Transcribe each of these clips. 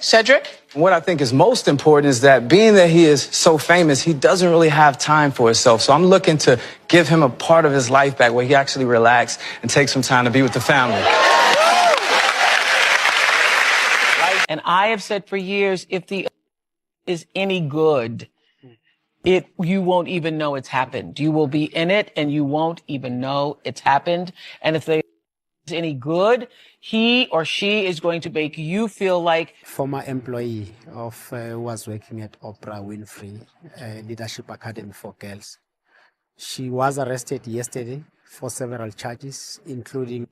Cedric? What I think is most important is that being that he is so famous, he doesn't really have time for himself. So I'm looking to give him a part of his life back where he actually relax and take some time to be with the family. And I have said for years, if the is any good, you won't even know it's happened. You will be in it and you won't even know it's happened. And if they is any good, he or she is going to make you feel like former employee of who was working at Oprah Winfrey Leadership Academy for Girls. She was arrested yesterday for several charges, including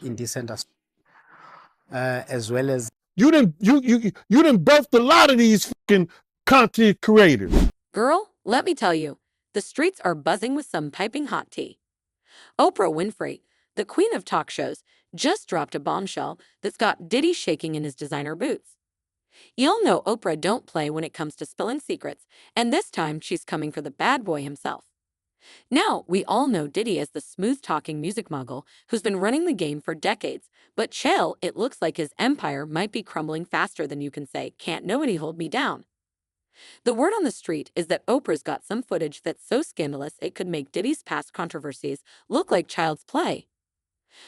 indecent assault, as well as you done birthed a lot of these fucking content creators. Girl, let me tell you, the streets are buzzing with some piping hot tea. Oprah Winfrey, the queen of talk shows, just dropped a bombshell that's got Diddy shaking in his designer boots. Y'all know Oprah don't play when it comes to spilling secrets, and this time she's coming for the bad boy himself. Now, we all know Diddy as the smooth-talking music mogul who's been running the game for decades, but chill, it looks like his empire might be crumbling faster than you can say, "Can't nobody hold me down." The word on the street is that Oprah's got some footage that's so scandalous it could make Diddy's past controversies look like child's play.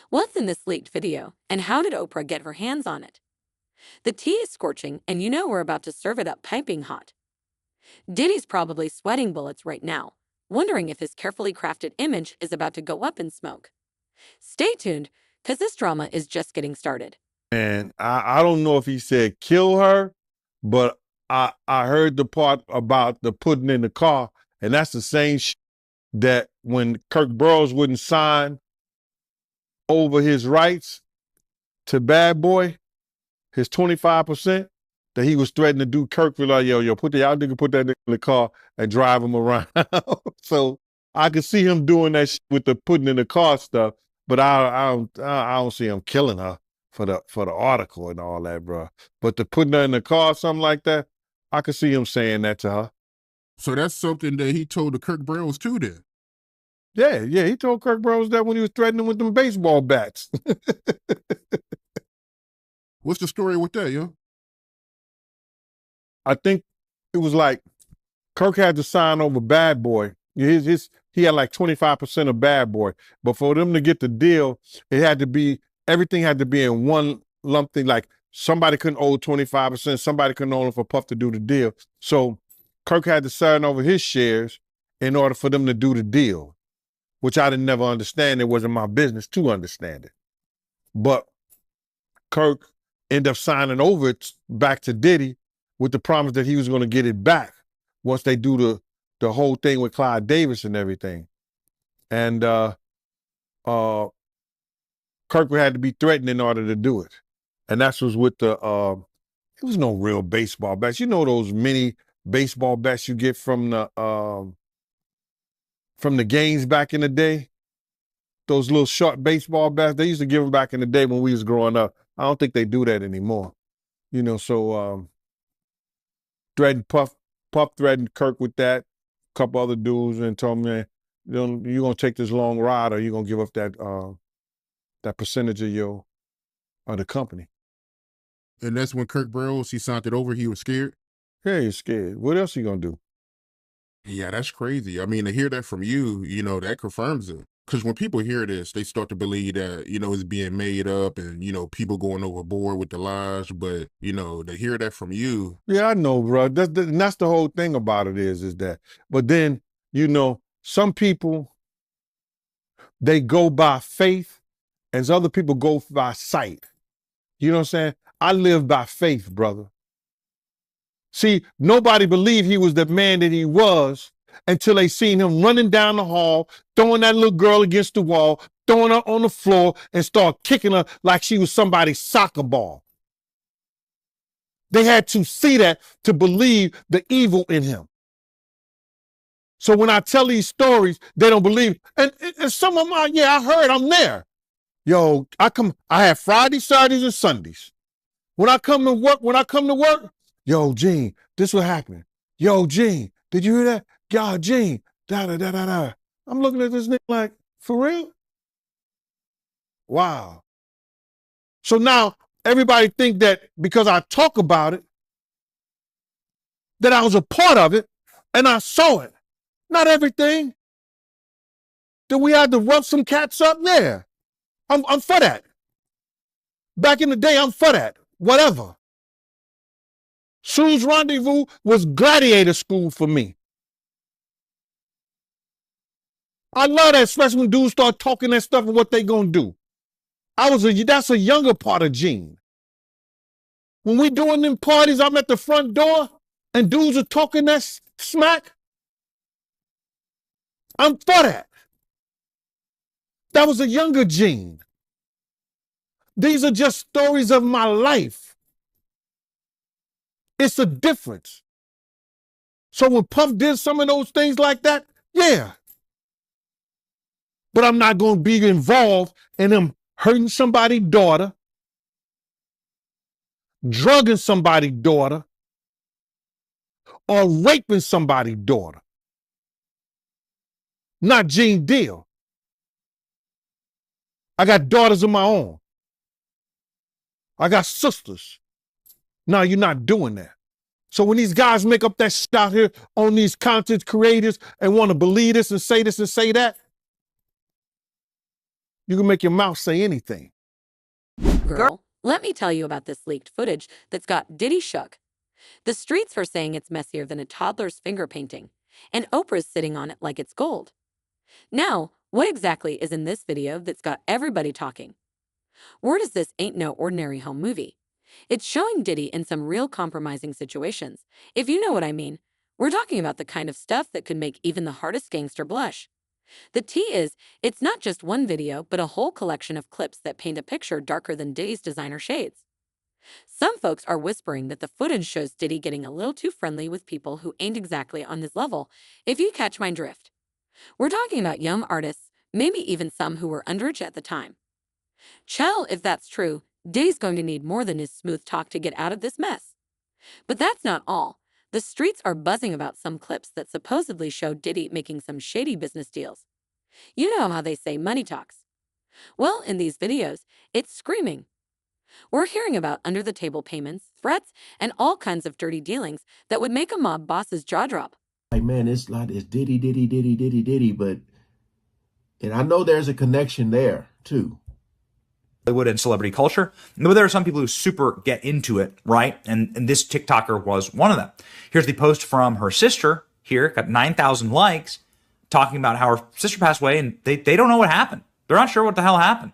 What's in this leaked video, and how did Oprah get her hands on it? The tea is scorching, and you know we're about to serve it up piping hot. Diddy's probably sweating bullets right now, wondering if his carefully crafted image is about to go up in smoke. Stay tuned, because this drama is just getting started. And I don't know if he said kill her, but I heard the part about the putting in the car, and that's the same that when Kirk Burroughs wouldn't sign over his rights to Bad Boy, his 25%, that he was threatening to do. Kirk was like, yo, y'all nigga put that nigga in the car and drive him around. So I could see him doing that with the putting in the car stuff, but I don't see him killing her for the article and all that, bro. But the putting her in the car, something like that, I could see him saying that to her. So that's something that he told the Kirk Burroughs too then? Yeah, he told Kirk Burroughs that when he was threatening with them baseball bats. What's the story with that, yo? I think it was like Kirk had to sign over Bad Boy. He had like 25% of Bad Boy. But for them to get the deal, everything had to be in one lump thing. Like somebody couldn't owe 25%, somebody couldn't owe him for Puff to do the deal. So Kirk had to sign over his shares in order for them to do the deal, which I didn't never understand. It wasn't my business to understand it. But Kirk ended up signing over it back to Diddy with the promise that he was going to get it back once they do the whole thing with Clive Davis and everything. And Kirk had to be threatened in order to do it. And that's was with it was no real baseball bats. You know those mini baseball bats you get from the games back in the day? Those little short baseball bats, they used to give them back in the day when we was growing up. I don't think they do that anymore. You know, so Puff threatened Kirk with that, a couple other dudes, and told me, man, you're gonna take this long ride or you're gonna give up that percentage of the company. And that's when Kirk Burroughs, he signed it over, he was scared? Yeah, he's scared. What else he gonna do? Yeah, that's crazy. I mean, to hear that from you, that confirms it. Because when people hear this, they start to believe that, it's being made up and, people going overboard with the lies. But, to hear that from you. Yeah, I know, bro. That's the whole thing about it is that. But then, some people, they go by faith and other people go by sight. You know what I'm saying? I live by faith, brother. See, nobody believed he was the man that he was until they seen him running down the hall, throwing that little girl against the wall, throwing her on the floor, and start kicking her like she was somebody's soccer ball. They had to see that to believe the evil in him. So when I tell these stories, they don't believe. And some of them are, I heard, I'm there. Yo, I have Fridays, Saturdays, and Sundays. When I come to work, yo, Gene, this what happened. Yo, Gene, did you hear that? Yo, Gene, da-da-da-da-da. I'm looking at this nigga like, for real? Wow. So now everybody think that because I talk about it, that I was a part of it and I saw it. Not everything. Did we have to rough some cats up? Yeah. I'm for that. Back in the day, I'm for that. Whatever. Sue's Rendezvous was gladiator school for me. I love that, especially when dudes start talking that stuff and what they gonna do. That's a younger part of Gene. When we doing them parties, I'm at the front door and dudes are talking that smack. I'm for that. That was a younger Gene. These are just stories of my life. It's a difference. So when Puff did some of those things like that, yeah. But I'm not going to be involved in him hurting somebody's daughter, drugging somebody's daughter, or raping somebody's daughter. Not Gene Deal. I got daughters of my own. I got sisters. No, you're not doing that. So when these guys make up that shit out here on these content creators and want to believe this and say that, you can make your mouth say anything. Girl, let me tell you about this leaked footage that's got Diddy shook. The streets are saying it's messier than a toddler's finger painting, and Oprah's sitting on it like it's gold. Now, what exactly is in this video that's got everybody talking? Word is this ain't no ordinary home movie. It's showing Diddy in some real compromising situations. If you know what I mean, we're talking about the kind of stuff that could make even the hardest gangster blush. The tea is, it's not just one video, but a whole collection of clips that paint a picture darker than Diddy's designer shades. Some folks are whispering that the footage shows Diddy getting a little too friendly with people who ain't exactly on his level, if you catch my drift. We're talking about young artists, maybe even some who were underage at the time. Chell, if that's true, Diddy's going to need more than his smooth talk to get out of this mess. But that's not all. The streets are buzzing about some clips that supposedly show Diddy making some shady business deals. You know how they say money talks. Well, in these videos, it's screaming. We're hearing about under-the-table payments, threats, and all kinds of dirty dealings that would make a mob boss's jaw drop. Like, man, it's Diddy, but, and I know there's a connection there, too. Hollywood and celebrity culture. But there are some people who super get into it, right? And this TikToker was one of them. Here's the post from her sister here, got 9,000 likes, talking about how her sister passed away and they don't know what happened. They're not sure what the hell happened.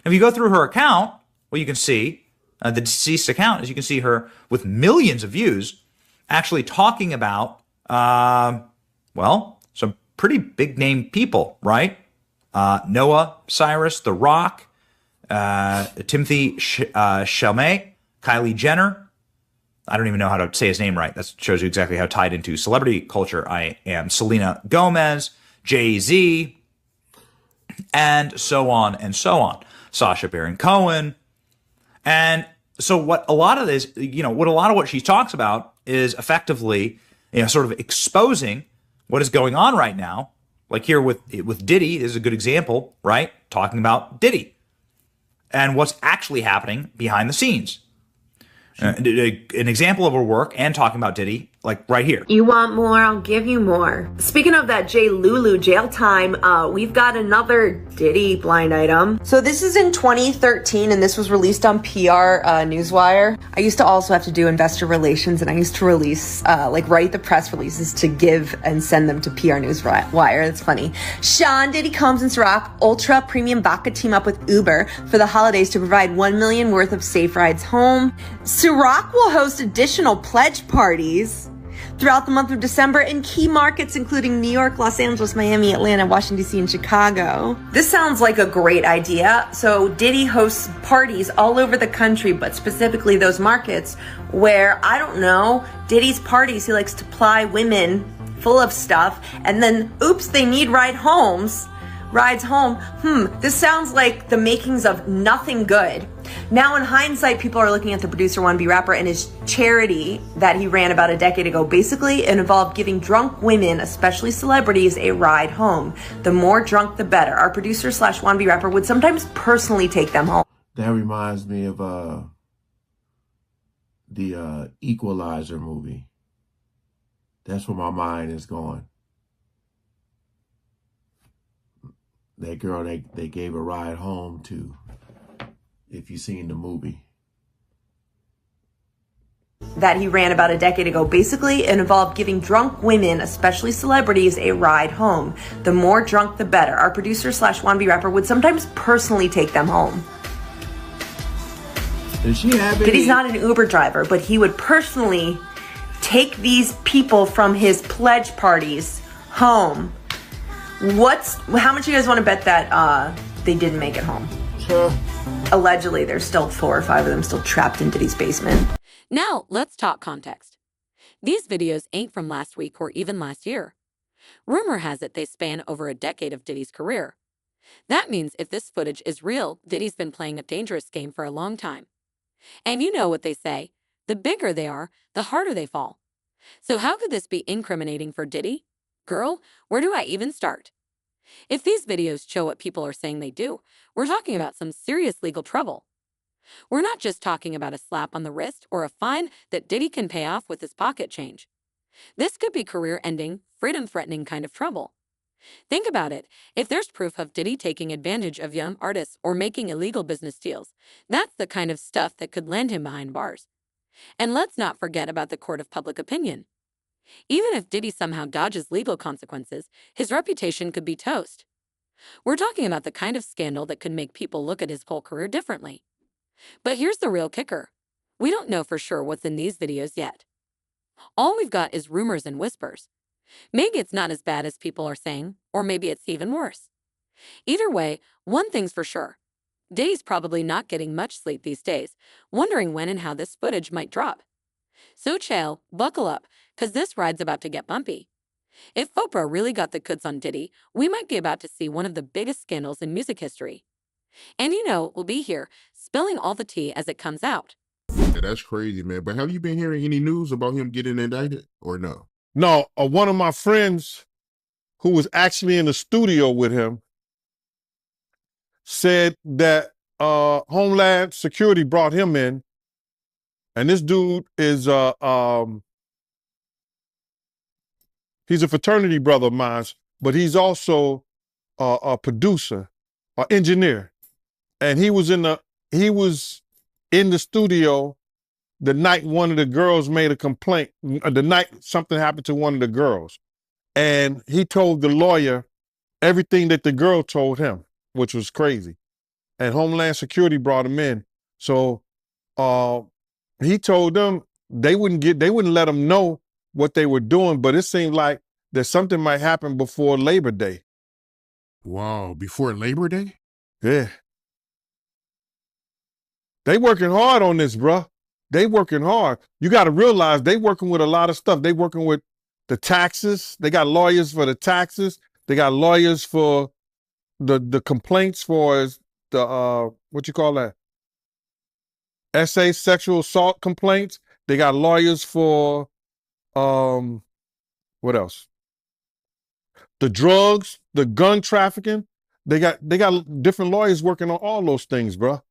If you go through her account, what you can see, the deceased account, is you can see her with millions of views actually talking about, well, some pretty big name people, right? Noah Cyrus, The Rock, Timothy Chalamet, Kylie Jenner. I don't even know how to say his name right. That shows you exactly how tied into celebrity culture I am. Selena Gomez, Jay-Z, and so on and so on. Sacha Baron Cohen. And so what a lot of this, what she talks about is effectively, sort of exposing what is going on right now. Like here with Diddy is a good example, right? Talking about Diddy and what's actually happening behind the scenes. An example of her work and talking about Diddy, like right here. You want more? I'll give you more. Speaking of that J. Lulu jail time, we've got another Diddy blind item. So this is in 2013 and this was released on PR Newswire. I used to also have to do investor relations and I used to release, write the press releases to give and send them to PR Newswire. That's funny. Sean Diddy Combs and Ciroc Ultra Premium Vodka team up with Uber for the holidays to provide $1 million worth of safe rides home. Ciroc will host additional pledge parties throughout the month of December in key markets including New York, Los Angeles, Miami, Atlanta, Washington, D.C., and Chicago. This sounds like a great idea. So Diddy hosts parties all over the country, but specifically those markets where, I don't know, Diddy's parties, he likes to ply women full of stuff, and then, oops, they need rides home. This sounds like the makings of nothing good. Now, in hindsight, people are looking at the producer Wannabe Rapper and his charity that he ran about a decade ago. Basically, it involved giving drunk women, especially celebrities, a ride home. The more drunk, the better. Our producer / Wannabe Rapper would sometimes personally take them home. That reminds me of the Equalizer movie. That's where my mind is going. That girl they gave a ride home to, if you've seen the movie. That he ran about a decade ago. Basically, it involved giving drunk women, especially celebrities, a ride home. The more drunk, the better. Our producer slash wannabe rapper would sometimes personally take them home. Does she have any... Diddy's not an Uber driver, but he would personally take these people from his pledge parties home. How much you guys want to bet that they didn't make it home? Sure. Allegedly, there's still 4 or 5 of them still trapped in Diddy's basement. Now, let's talk context. These videos ain't from last week or even last year. Rumor has it they span over a decade of Diddy's career. That means if this footage is real, Diddy's been playing a dangerous game for a long time. And you know what they say, the bigger they are, the harder they fall. So how could this be incriminating for Diddy? Girl, where do I even start? If these videos show what people are saying they do, we're talking about some serious legal trouble. We're not just talking about a slap on the wrist or a fine that Diddy can pay off with his pocket change. This could be career-ending, freedom-threatening kind of trouble. Think about it. If there's proof of Diddy taking advantage of young artists or making illegal business deals, that's the kind of stuff that could land him behind bars. And let's not forget about the court of public opinion. Even if Diddy somehow dodges legal consequences, his reputation could be toast. We're talking about the kind of scandal that could make people look at his whole career differently. But here's the real kicker. We don't know for sure what's in these videos yet. All we've got is rumors and whispers. Maybe it's not as bad as people are saying, or maybe it's even worse. Either way, one thing's for sure. Diddy's probably not getting much sleep these days, wondering when and how this footage might drop. So chill, buckle up, because this ride's about to get bumpy. If Oprah really got the goods on Diddy, we might be about to see one of the biggest scandals in music history. And you know, we'll be here, spilling all the tea as it comes out. Yeah, that's crazy, man. But have you been hearing any news about him getting indicted or no? No, one of my friends who was actually in the studio with him said that Homeland Security brought him in, and this dude is he's a fraternity brother of mine, but he's also a producer, an engineer, and he was in the studio the night one of the girls made a complaint. The night something happened to one of the girls, and he told the lawyer everything that the girl told him, which was crazy. And Homeland Security brought him in. So he told them they wouldn't let him know what they were doing, but it seemed like that something might happen before Labor Day. Wow, before Labor Day? Yeah. They working hard on this, bruh. They working hard. You got to realize they working with a lot of stuff. They working with the taxes. They got lawyers for the taxes. They got lawyers for the complaints for the what you call that? Sexual assault complaints. They got lawyers for what else? The drugs, the gun trafficking. They got different lawyers working on all those things, bruh.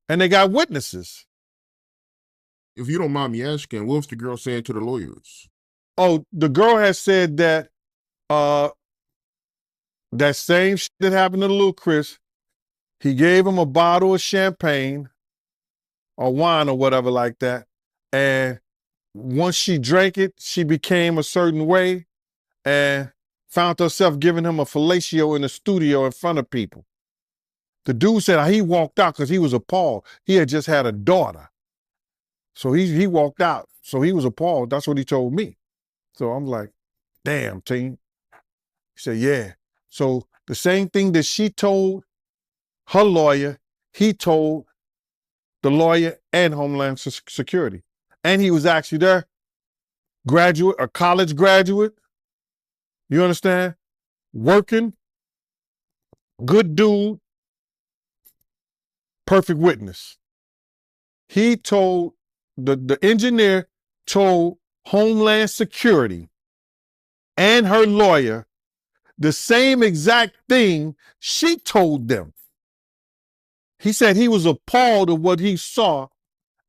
And they got witnesses. If you don't mind me asking, what was the girl saying to the lawyers? Oh, the girl has said that that same shit that happened to little Chris, he gave him a bottle of champagne or wine or whatever like that. And once she drank it, she became a certain way and found herself giving him a fellatio in the studio in front of people. The dude said he walked out because he was appalled. He had just had a daughter. So he walked out. So he was appalled. That's what he told me. So I'm like, damn, team. He said, yeah. So the same thing that she told her lawyer, he told the lawyer and Homeland Security. And he was actually there, a college graduate. You understand? Working, good dude, perfect witness. He told, the engineer told Homeland Security and her lawyer the same exact thing she told them. He said he was appalled at what he saw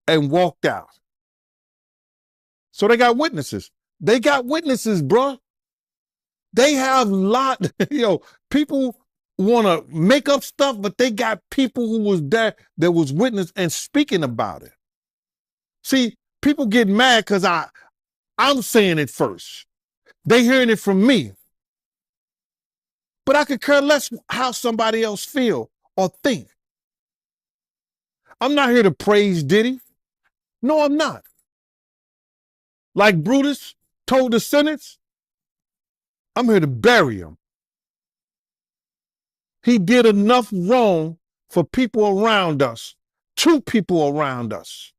and walked out. So they got witnesses. They got witnesses, bruh. They have people want to make up stuff, but they got people who was there that was witness and speaking about it. See, people get mad because I'm saying it first. They hearing it from me. But I could care less how somebody else feel or think. I'm not here to praise Diddy. No, I'm not. Like Brutus told the sentence, I'm here to bury him. He did enough wrong for people around us, to people around us.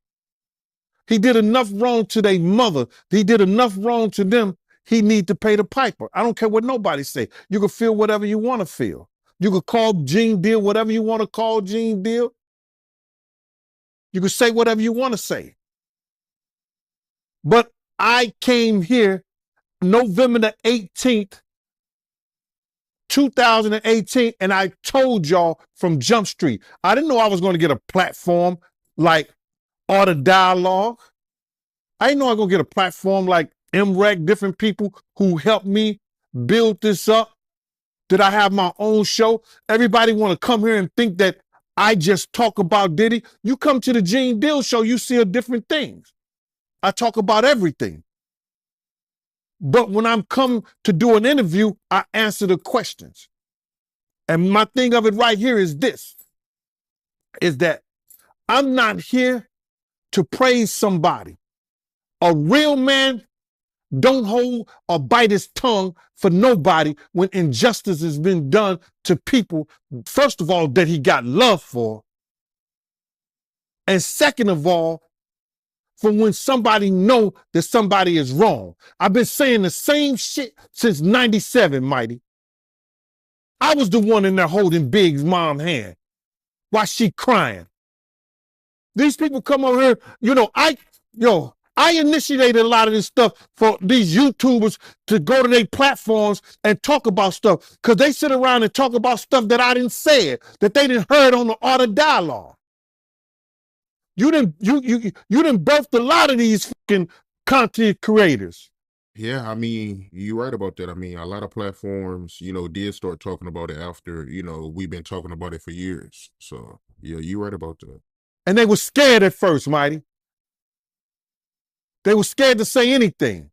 He did enough wrong to their mother. He did enough wrong to them. He need to pay the piper. I don't care what nobody say. You can feel whatever you want to feel. You can call Gene Deal whatever you want to call Gene Deal. You can say whatever you want to say. But I came here November the 18th, 2018, and I told y'all from Jump Street, I didn't know I was going to get a platform like Art of Dialogue. I didn't know I was going to get a platform like MREC, different people who helped me build this up. Did I have my own show? Everybody want to come here and think that I just talk about Diddy. You come to the Gene Deal show, you see different things. I talk about everything. But when I'm come to do an interview, I answer the questions. And my thing of it right here is this, is that I'm not here to praise somebody. A real man don't hold or bite his tongue for nobody when injustice has been done to people, first of all, that he got love for. And second of all, for when somebody know that somebody is wrong. I've been saying the same shit since 97, Mighty. I was the one in there holding Big's mom's hand while she crying. These people come over here, I initiated a lot of this stuff for these YouTubers to go to their platforms and talk about stuff because they sit around and talk about stuff that I didn't say, that they didn't heard on the Art of Dialogue. You didn't birthed a lot of these fucking content creators. Yeah, I mean, you're right about that. I mean, a lot of platforms, did start talking about it after, we've been talking about it for years. So, yeah, you're right about that. And they were scared at first, Mighty. They were scared to say anything.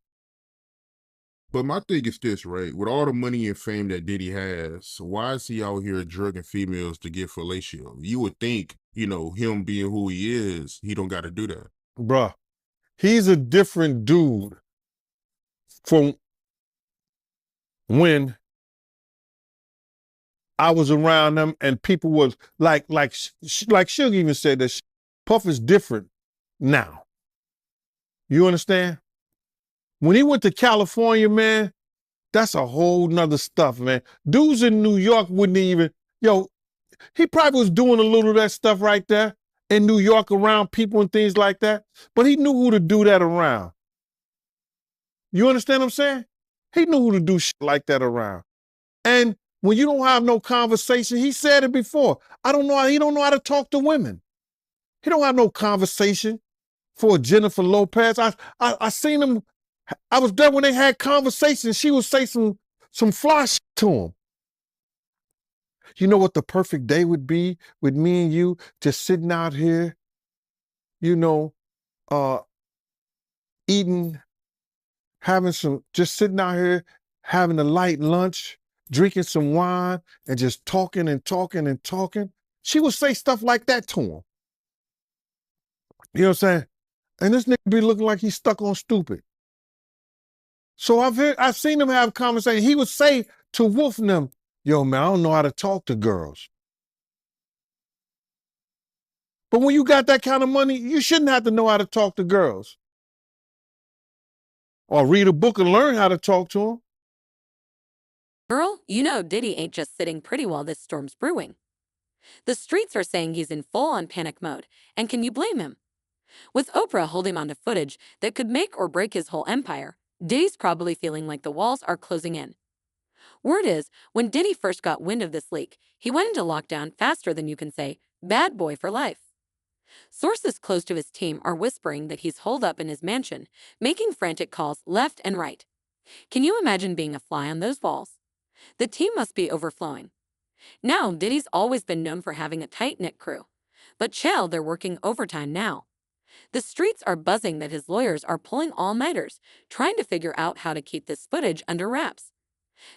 But my thing is this, right? With all the money and fame that Diddy has, why is he out here drugging females to get fellatio? You would think, him being who he is, he don't got to do that. Bruh, he's a different dude from when I was around him and people was like Suge even said that Puff is different now. You understand? When he went to California, man, that's a whole nother stuff, man. Dudes in New York wouldn't even, he probably was doing a little of that stuff right there in New York around people and things like that, but he knew who to do that around. You understand what I'm saying? He knew who to do shit like that around. And when you don't have no conversation, he said it before, he don't know how to talk to women. He don't have no conversation for Jennifer Lopez. I seen him. I was there when they had conversations. She would say some fly shit to him. You know what the perfect day would be with me and you just sitting out here, eating, just sitting out here, having a light lunch, drinking some wine, and just talking and talking and talking. She would say stuff like that to him. You know what I'm saying? And this nigga be looking like he's stuck on stupid. So I've seen him have conversations. He would say to Wolf and them, yo, man, I don't know how to talk to girls. But when you got that kind of money, you shouldn't have to know how to talk to girls. Or read a book and learn how to talk to them. Girl, Diddy ain't just sitting pretty while this storm's brewing. The streets are saying he's in full-on panic mode, and can you blame him? With Oprah holding on to footage that could make or break his whole empire, Diddy's probably feeling like the walls are closing in. Word is, when Diddy first got wind of this leak, he went into lockdown faster than you can say, bad boy for life. Sources close to his team are whispering that he's holed up in his mansion, making frantic calls left and right. Can you imagine being a fly on those walls? The team must be overflowing. Now, Diddy's always been known for having a tight-knit crew. But chill, they're working overtime now. The streets are buzzing that his lawyers are pulling all-nighters, trying to figure out how to keep this footage under wraps.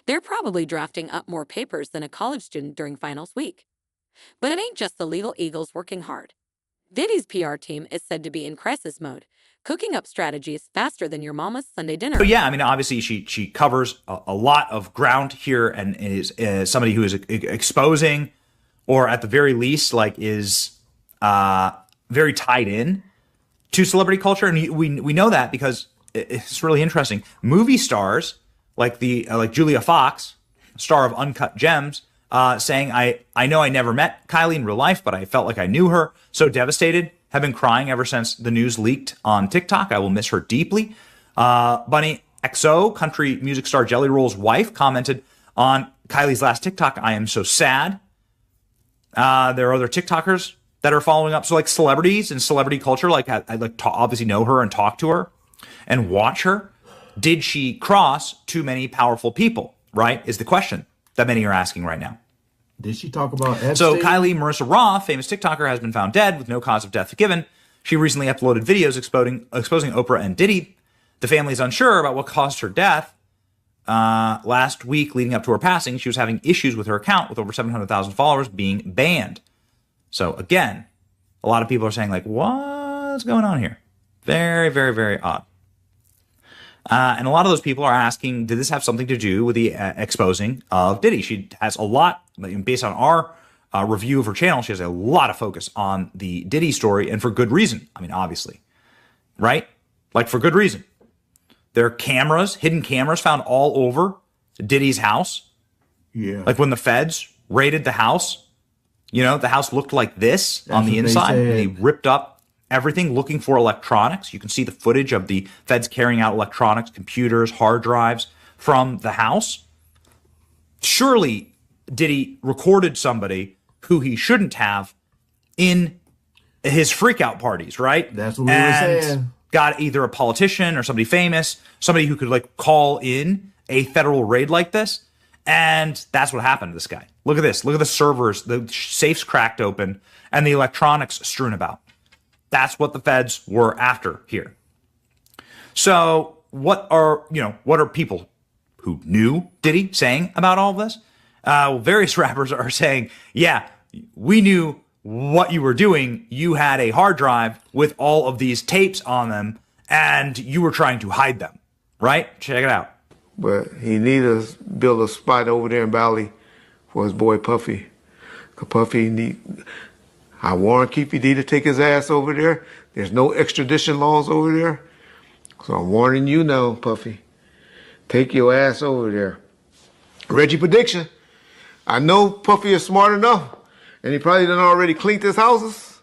They're probably drafting up more papers than a college student during finals week. But it ain't just the legal eagles working hard. Diddy's PR team is said to be in crisis mode, cooking up strategies faster than your mama's Sunday dinner. So yeah, I mean, obviously she covers a lot of ground here and is somebody who is exposing, or at the very least, like is very tied in to celebrity culture, and we know that because it's really interesting. Movie stars like Julia Fox, star of Uncut Gems, saying, I know I never met Kylie in real life, but I felt like I knew her. So devastated, have been crying ever since the news leaked on TikTok. I will miss her deeply. Bunny XO, country music star Jelly Roll's wife, commented on Kylie's last TikTok, I am so sad. There are other TikTokers that are following up. So like celebrities and celebrity culture, like I like to obviously know her and talk to her and watch her. Did she cross too many powerful people, right, is the question that many are asking right now. Did she talk about Epstein? So Kylie Marissa Roth, famous TikToker, has been found dead with no cause of death given. She recently uploaded videos exposing Oprah and Diddy. The family is unsure about what caused her death. Last week, leading up to her passing, she was having issues with her account with over 700,000 followers being banned. So again, a lot of people are saying like, what's going on here? Very, very, very odd. And a lot of those people are asking, did this have something to do with the exposing of Diddy? She has a lot, based on our review of her channel, she has a lot of focus on the Diddy story, and for good reason. I mean, obviously, right? Like for good reason. There are cameras, hidden cameras found all over Diddy's house. Yeah. Like when the feds raided the house, you know, the house looked like this on the inside. They ripped up everything looking for electronics. You can see the footage of the feds carrying out electronics, computers, hard drives from the house. Surely Diddy recorded somebody who he shouldn't have in his freakout parties, right? That's what we were saying. Got either a politician or somebody famous, somebody who could like call in a federal raid like this. And that's what happened to this guy. Look at this. Look at the servers, the safes cracked open, and the electronics strewn about. That's what the feds were after here. So what are people who knew Diddy saying about all of this? Various rappers are saying, yeah, we knew what you were doing. You had a hard drive with all of these tapes on them, and you were trying to hide them, right? Check it out. But he needed to build a spot over there in Bali for his boy Puffy. Cause Puffy I warn Keefy D to take his ass over there. There's no extradition laws over there. So I'm warning you now, Puffy. Take your ass over there. Reggie prediction. I know Puffy is smart enough, and he probably done already cleaned his houses.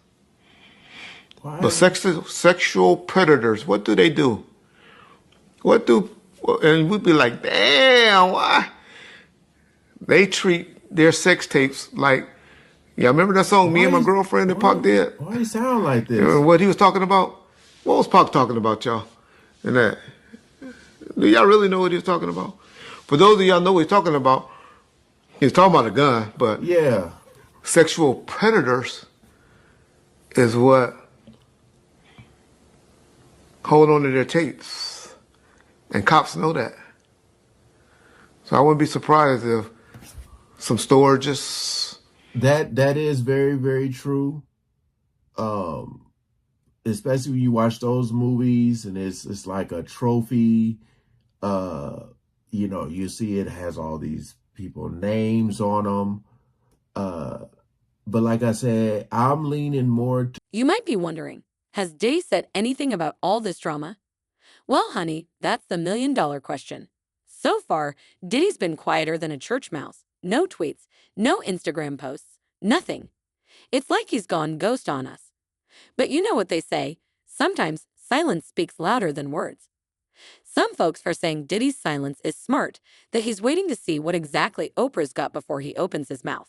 Why? But sexual predators, what do they do? And we'd be like, damn, why? They treat their sex tapes like, yeah, remember that song, Me and My Girlfriend, that Pac did? Why he sound like this? What he was talking about? What was Pac talking about, y'all? And that. Do y'all really know what he was talking about? For those of y'all know what he's talking about, he's talking about a gun, but yeah, sexual predators is what hold on to their tapes. And cops know that. So I wouldn't be surprised if some storages. That is very, very true. Especially when you watch those movies and it's like a trophy. You see it has all these people names on them. But like I said, I'm leaning more to. You might be wondering, has Diddy said anything about all this drama? Well, honey, that's the million-dollar question. So far, Diddy's been quieter than a church mouse. No tweets, no Instagram posts, nothing. It's like he's gone ghost on us. But you know what they say, sometimes silence speaks louder than words. Some folks are saying Diddy's silence is smart, that he's waiting to see what exactly Oprah's got before he opens his mouth.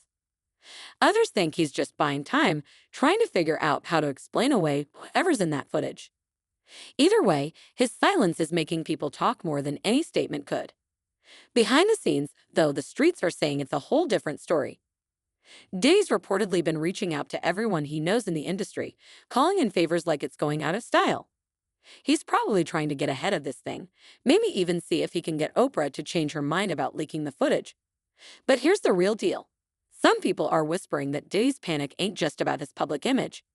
Others think he's just buying time, trying to figure out how to explain away whoever's in that footage. Either way, his silence is making people talk more than any statement could. Behind the scenes, though, the streets are saying it's a whole different story. Diddy's reportedly been reaching out to everyone he knows in the industry, calling in favors like it's going out of style. He's probably trying to get ahead of this thing, maybe even see if he can get Oprah to change her mind about leaking the footage. But here's the real deal. Some people are whispering that Diddy's panic ain't just about his public image.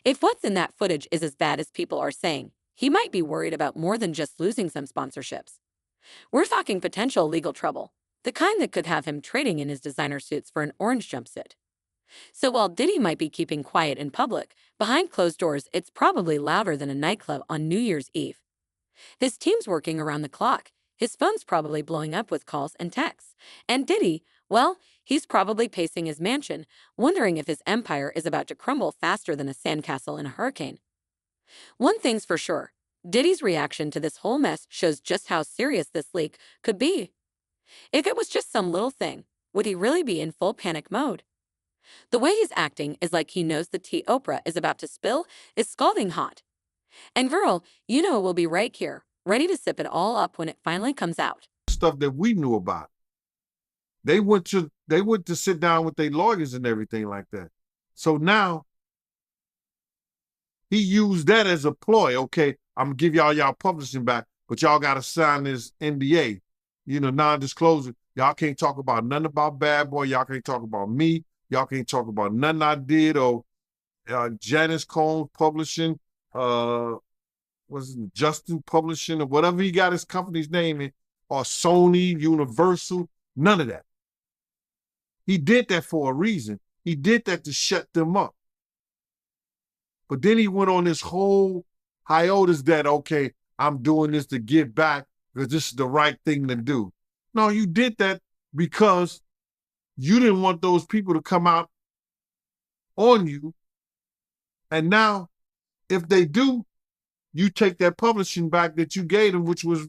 If what's in that footage is as bad as people are saying, he might be worried about more than just losing some sponsorships. We're talking potential legal trouble, the kind that could have him trading in his designer suits for an orange jumpsuit. So while Diddy might be keeping quiet in public, behind closed doors it's probably louder than a nightclub on New Year's Eve. His team's working around the clock. His phone's probably blowing up with calls and texts. And Diddy, well, he's probably pacing his mansion, wondering if his empire is about to crumble faster than a sandcastle in a hurricane. One thing's for sure, Diddy's reaction to this whole mess shows just how serious this leak could be. If it was just some little thing, would he really be in full panic mode? The way he's acting is like he knows the tea Oprah is about to spill is scalding hot. And girl, you know we'll be right here, ready to sip it all up when it finally comes out. Stuff that we knew about. They went to sit down with their lawyers and everything like that. So now he used that as a ploy. Okay, I'm gonna give y'all publishing back, but y'all gotta sign this NDA, non-disclosure. Y'all can't talk about nothing about Bad Boy. Y'all can't talk about me. Y'all can't talk about nothing I did or Janice Combs Publishing, Justin Publishing or whatever he got his company's name in, or Sony, Universal, none of that. He did that for a reason. He did that to shut them up. But then he went on this whole hiatus that, okay, I'm doing this to give back because this is the right thing to do. No, you did that because you didn't want those people to come out on you. And now, if they do, you take that publishing back that you gave them, which was,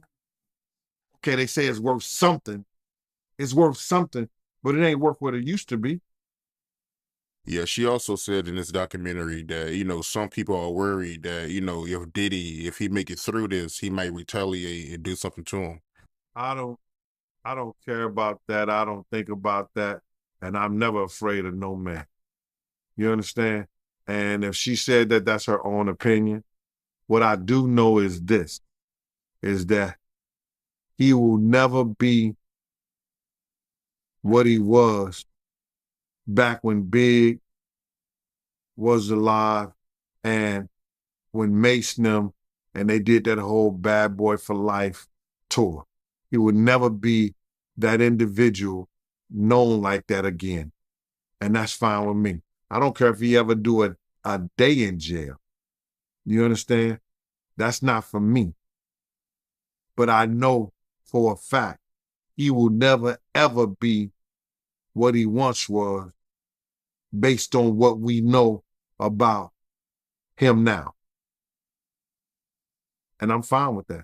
okay, they say it's worth something. It's worth something, but it ain't worth what it used to be. Yeah, she also said in this documentary that, some people are worried that, if Diddy, if he make it through this, he might retaliate and do something to him. I don't care about that. I don't think about that. And I'm never afraid of no man. You understand? And if she said that that's her own opinion, what I do know is this, is that he will never be what he was back when Big was alive and when Mace and them, and they did that whole Bad Boy for Life tour. He would never be that individual known like that again. And that's fine with me. I don't care if he ever do a day in jail. You understand? That's not for me. But I know for a fact he will never, ever be what he once was based on what we know about him now. And I'm fine with that.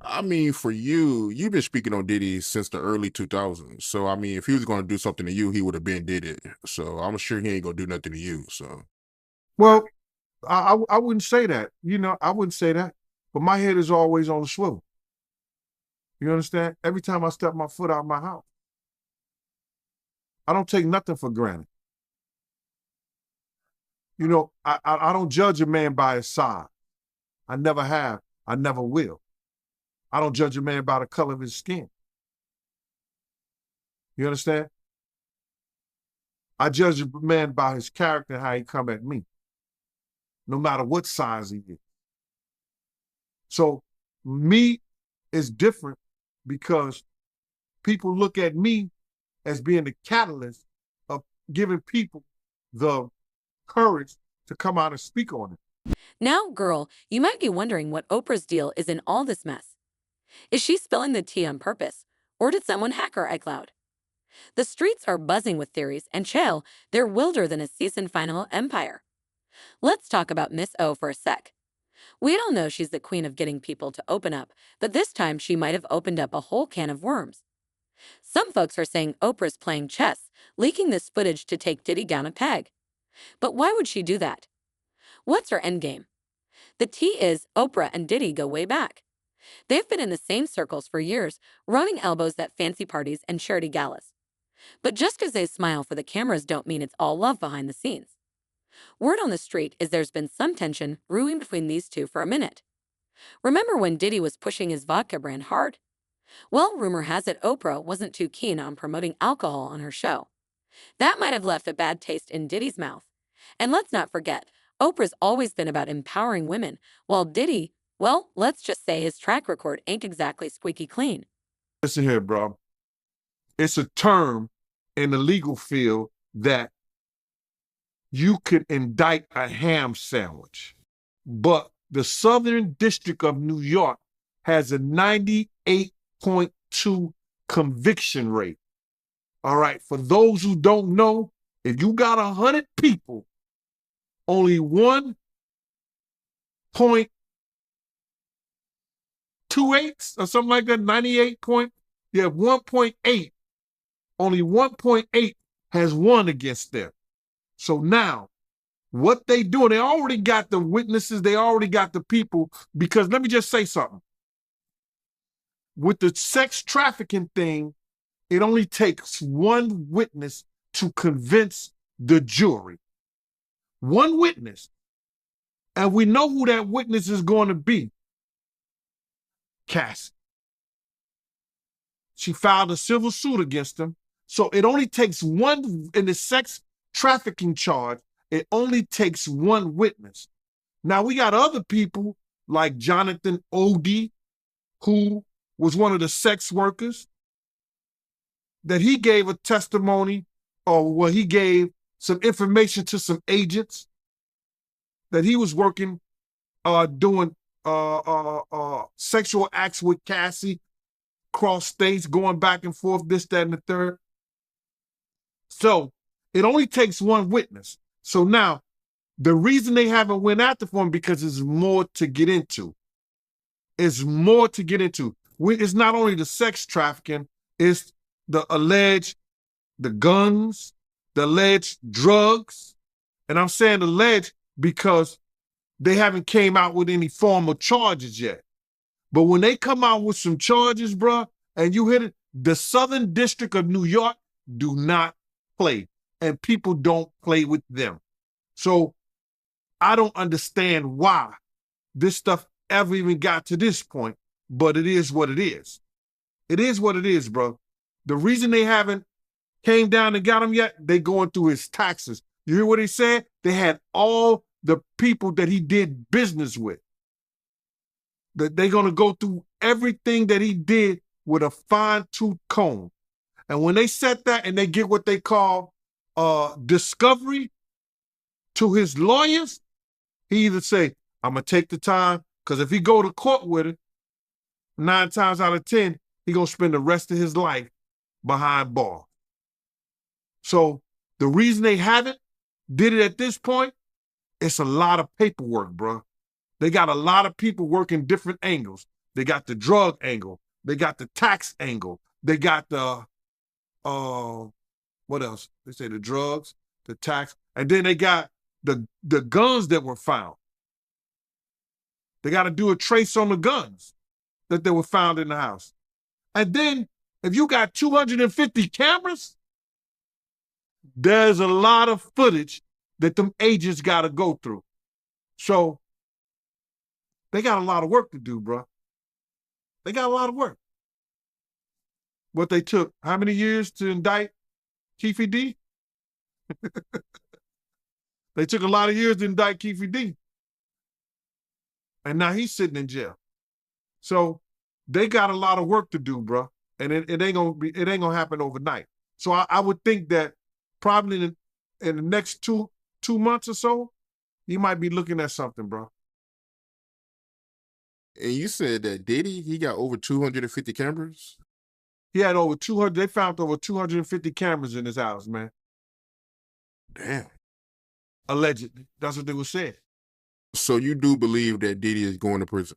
I mean, for you've been speaking on Diddy since the early 2000s. So, I mean, if he was going to do something to you, he would have been did it. So I'm sure he ain't going to do nothing to you. So, well, I wouldn't say that. I wouldn't say that. But my head is always on the swivel. You understand? Every time I step my foot out of my house, I don't take nothing for granted. I don't judge a man by his size. I never have. I never will. I don't judge a man by the color of his skin. You understand? I judge a man by his character and how he come at me, no matter what size he is. So me is different because people look at me as being the catalyst of giving people the courage to come out and speak on it. Now, girl, you might be wondering what Oprah's deal is in all this mess. Is she spilling the tea on purpose, or did someone hack her iCloud? The streets are buzzing with theories, and chill, they're wilder than a season final empire. Let's talk about Miss O for a sec. We all know she's the queen of getting people to open up, but this time she might have opened up a whole can of worms. Some folks are saying Oprah's playing chess leaking this footage to take Diddy down a peg. But why would she do that? What's her endgame? The tea is Oprah and Diddy go way back. They've been in the same circles for years, rubbing elbows at fancy parties and charity galas. But just because they smile for the cameras don't mean it's all love behind the scenes. Word on the street is there's been some tension brewing between these two for a minute. Remember when Diddy was pushing his vodka brand hard? Well, rumor has it Oprah wasn't too keen on promoting alcohol on her show. That might have left a bad taste in Diddy's mouth. And let's not forget, Oprah's always been about empowering women, while Diddy, well, let's just say his track record ain't exactly squeaky clean. Listen here, bro. It's a term in the legal field that you could indict a ham sandwich, but the Southern District of New York has a 98.2 conviction rate. All right, for those who don't know, if you got 100 people, only 1.28 or something like that, 98 point, yeah, 1.8, only 1.8 has won against them. So now, what they do, they already got the witnesses, they already got the people, because let me just say something. With the sex trafficking thing, it only takes one witness to convince the jury. One witness. And we know who that witness is going to be. Cassie. She filed a civil suit against him. So it only takes one, in the sex trafficking charge, it only takes one witness. Now we got other people like Jonathan Odie, who was one of the sex workers, that he gave a testimony, or well, he gave some information to some agents that he was working, doing sexual acts with Cassie, cross states, going back and forth, this, that, and the third. So it only takes one witness. So now, the reason they haven't went after for him, because there's more to get into. It's more to get into. It's not only the sex trafficking, it's the guns, the alleged drugs. And I'm saying alleged because they haven't came out with any formal charges yet. But when they come out with some charges, bro, and you hit it, the Southern District of New York do not play. And people don't play with them. So I don't understand why this stuff ever even got to this point, but it is what it is. It is what it is, bro. The reason they haven't came down and got him yet, they going through his taxes. You hear what he said? They had all the people that he did business with. That they're going to go through everything that he did with a fine-tooth comb. And when they set that and they get what they call discovery to his lawyers, he either say, I'm going to take the time, because if he go to court with it, 9 times out of 10, he going to spend the rest of his life behind bars. So the reason they haven't did it at this point, it's a lot of paperwork, bro. They got a lot of people working different angles. They got the drug angle. They got the tax angle. They got the, what else? They say the drugs, the tax, and then they got the guns that were found. They got to do a trace on the guns that they were found in the house. And then if you got 250 cameras, there's a lot of footage that them agents got to go through. So they got a lot of work to do, bro. They got a lot of work. What they took, how many years to indict Keefe D? They took a lot of years to indict Keefe D. And now he's sitting in jail. So they got a lot of work to do, bro. And it ain't gonna happen overnight. So I would think that probably in the next two months or so, you might be looking at something, bro. And you said that Diddy, he got over 250 cameras? He had over 200, they found over 250 cameras in his house, man. Damn. Allegedly. That's what they were saying. So you do believe that Diddy is going to prison?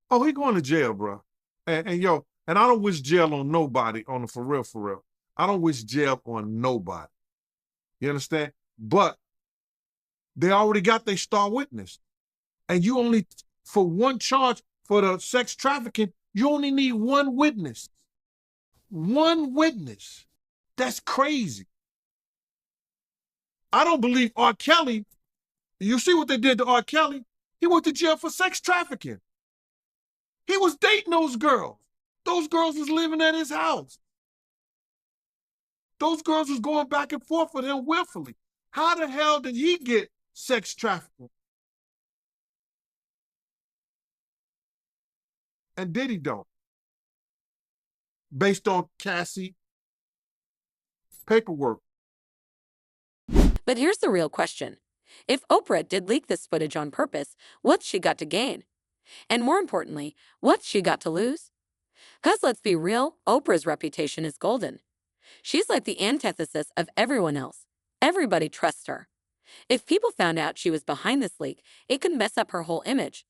Oh, he going to jail, bro. And I don't wish jail on nobody, on the for real, for real. I don't wish jail on nobody. You understand? But they already got their star witness. And you only, for one charge for the sex trafficking, you only need one witness. One witness. That's crazy. I don't believe R. Kelly, you see what they did to R. Kelly? He went to jail for sex trafficking. He was dating those girls. Those girls was living at his house. Those girls was going back and forth with him willfully. How the hell did he get sex trafficking? And Diddy don't. Based on Cassie paperwork. But here's the real question. If Oprah did leak this footage on purpose, what's she got to gain? And more importantly, what's she got to lose? Because let's be real, Oprah's reputation is golden. She's like the antithesis of everyone else. Everybody trusts her. If people found out she was behind this leak, it could mess up her whole image.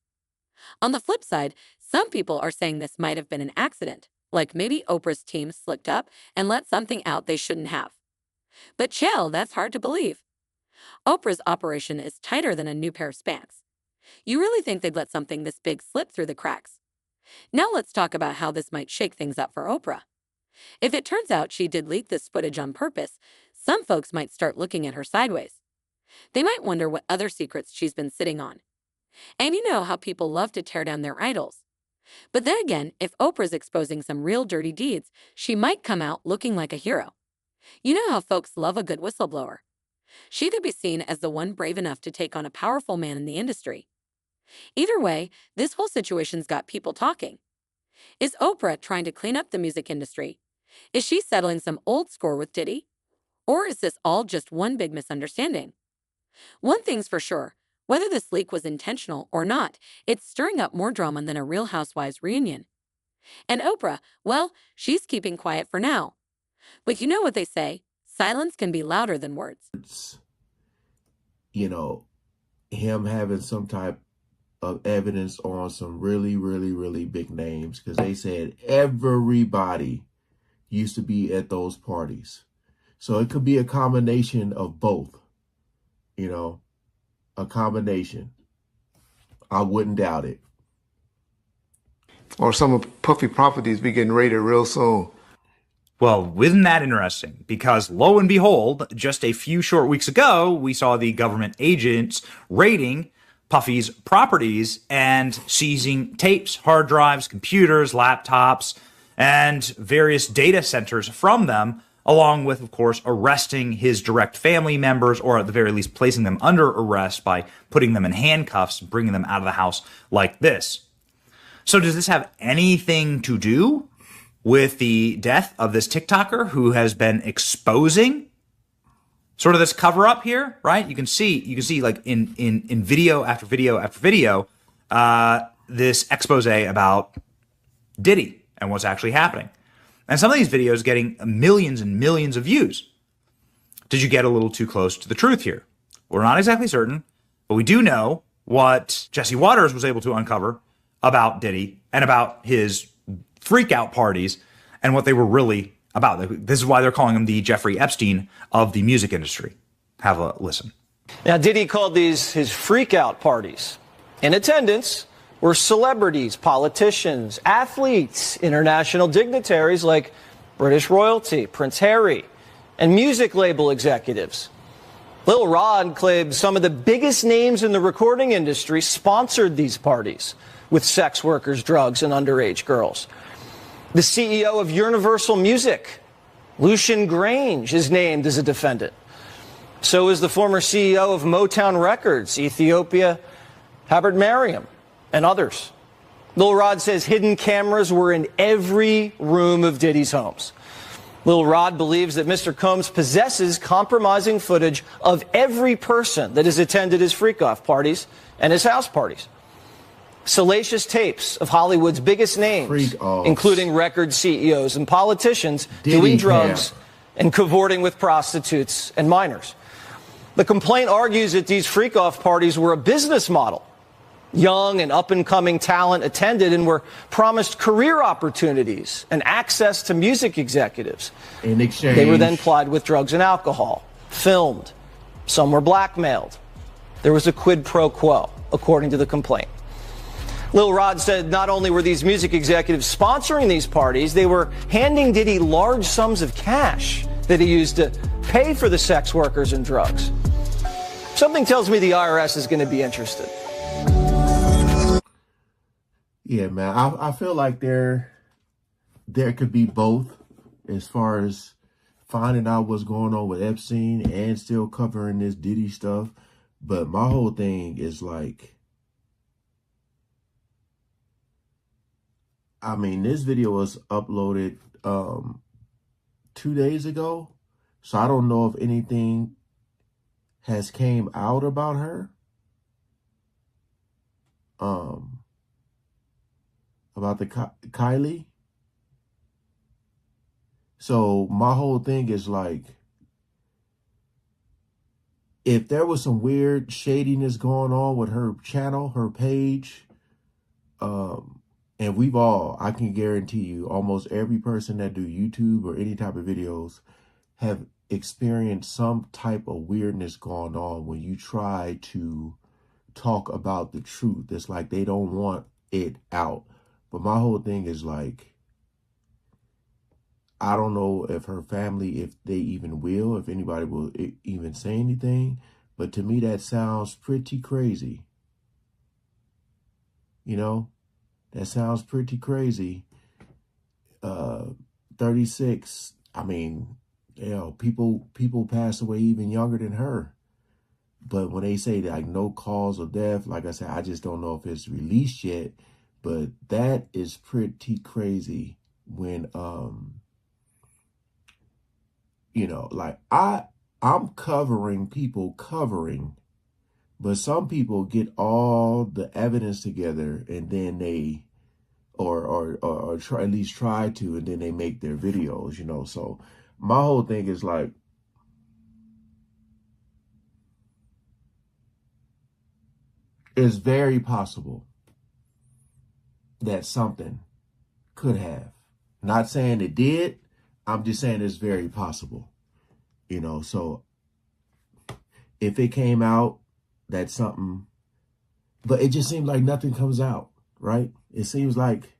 On the flip side, some people are saying this might have been an accident, like maybe Oprah's team slicked up and let something out they shouldn't have. But chill, that's hard to believe. Oprah's operation is tighter than a new pair of Spanx. You really think they'd let something this big slip through the cracks? Now let's talk about how this might shake things up for Oprah. If it turns out she did leak this footage on purpose, some folks might start looking at her sideways. They might wonder what other secrets she's been sitting on. And you know how people love to tear down their idols. But then again, if Oprah's exposing some real dirty deeds, she might come out looking like a hero. You know how folks love a good whistleblower. She could be seen as the one brave enough to take on a powerful man in the industry. Either way, this whole situation's got people talking. Is Oprah trying to clean up the music industry? Is she settling some old score with Diddy? Or is this all just one big misunderstanding? One thing's for sure, whether this leak was intentional or not, it's stirring up more drama than a Real Housewives reunion. And Oprah, well, she's keeping quiet for now. But you know what they say, silence can be louder than words. You know, him having some type of evidence on some really, really, really big names, because they said everybody used to be at those parties. So it could be a combination of both, you know, a combination. I wouldn't doubt it. Or some of Puffy properties be getting raided real soon. Well, isn't that interesting? Because lo and behold, just a few short weeks ago, we saw the government agents raiding Puffy's properties and seizing tapes, hard drives, computers, laptops, and various data centers from them, along with, of course, arresting his direct family members, or at the very least placing them under arrest by putting them in handcuffs and bringing them out of the house like this. So does this have anything to do with the death of this TikToker who has been exposing sort of this cover up here, right? You can see like in video after video after video, this expose about Diddy and what's actually happening. And some of these videos getting millions and millions of views. Did you get a little too close to the truth here? We're not exactly certain, but we do know what Jesse Waters was able to uncover about Diddy and about his freak out parties and what they were really about. This is why they're calling him the Jeffrey Epstein of the music industry. Have a listen. Now, Diddy called these his freak out parties. In attendance were celebrities, politicians, athletes, international dignitaries like British royalty, Prince Harry, and music label executives. Lil Rod claimed some of the biggest names in the recording industry sponsored these parties with sex workers, drugs, and underage girls. The CEO of Universal Music, Lucian Grange, is named as a defendant. So is the former CEO of Motown Records, Ethiopia, Habert Mariam, and others. Lil Rod says hidden cameras were in every room of Diddy's homes. Lil Rod believes that Mr. Combs possesses compromising footage of every person that has attended his freak-off parties and his house parties. Salacious tapes of Hollywood's biggest names, including record CEOs and politicians, doing drugs and cavorting with prostitutes and minors. The complaint argues that these freak-off parties were a business model Young and up-and-coming talent attended and were promised career opportunities and access to music executives. In exchange, they were then plied with drugs and alcohol, filmed. Some were blackmailed. There was a quid pro quo, according to the complaint. Lil Rod said not only were these music executives sponsoring these parties, they were handing Diddy large sums of cash that he used to pay for the sex workers and drugs. Something tells me the IRS is going to be interested. Yeah, man, I feel like there could be both as far as finding out what's going on with Epstein and still covering this Diddy stuff. But my whole thing is like, I mean, this video was uploaded 2 days ago, so I don't know if anything has came out about her. About the Kylie. So my whole thing is like, if there was some weird shadiness going on with her channel, her page, and we've all, I can guarantee you, almost every person that do YouTube or any type of videos have experienced some type of weirdness going on when you try to talk about the truth. It's like they don't want it out. But my whole thing is like, I don't know if her family, if they even will, if anybody will even say anything. But to me, that sounds pretty crazy. You know, that sounds pretty crazy. 36, I mean, you know, people pass away even younger than her. But when they say like no cause of death, like I said, I just don't know if it's released yet. But that is pretty crazy when, you know, like I'm covering people covering, but some people get all the evidence together and then they, or try, at least try to, and then they make their videos, you know. So my whole thing is like, it's very possible that something could have. Not saying it did. I'm just saying it's very possible. You know, so if it came out, that's something. But it just seems like nothing comes out, right? It seems like